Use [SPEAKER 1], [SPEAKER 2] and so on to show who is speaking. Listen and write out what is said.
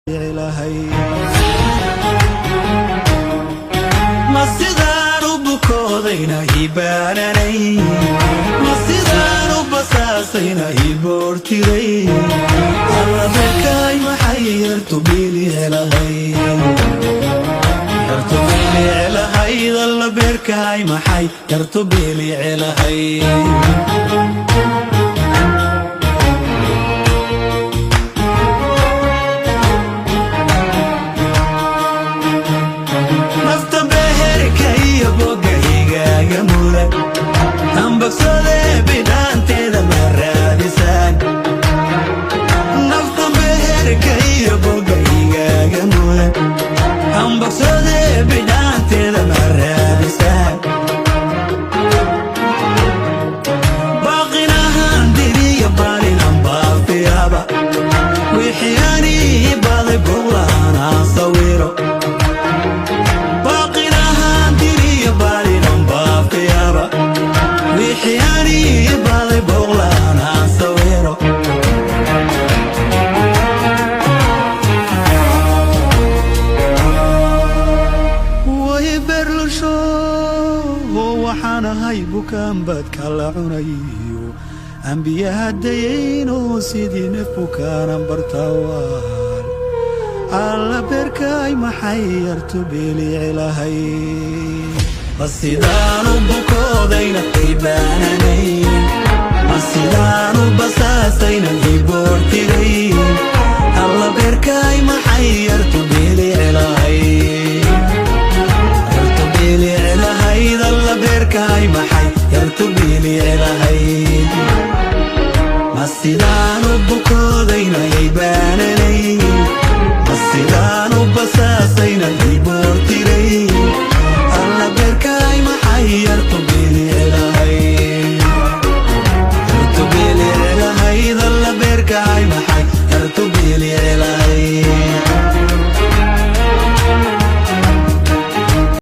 [SPEAKER 1] إلهي مسيدان وبكودينا يبانني مسيدان وبساسينا يبورتيري الله بكاي محيرتو بيلي إلهي يرتو بيلي إلهي الله بكاي محيرتو بيلي إلهي bukan bad kala cunayo anbiyaha dayayno sidii neef bukaan bartawaan alla berkay maxay yartu beeli ilaahay asidaanu bukoodayna qiibaanay asidaanu basaasayna iboortiray alla berkay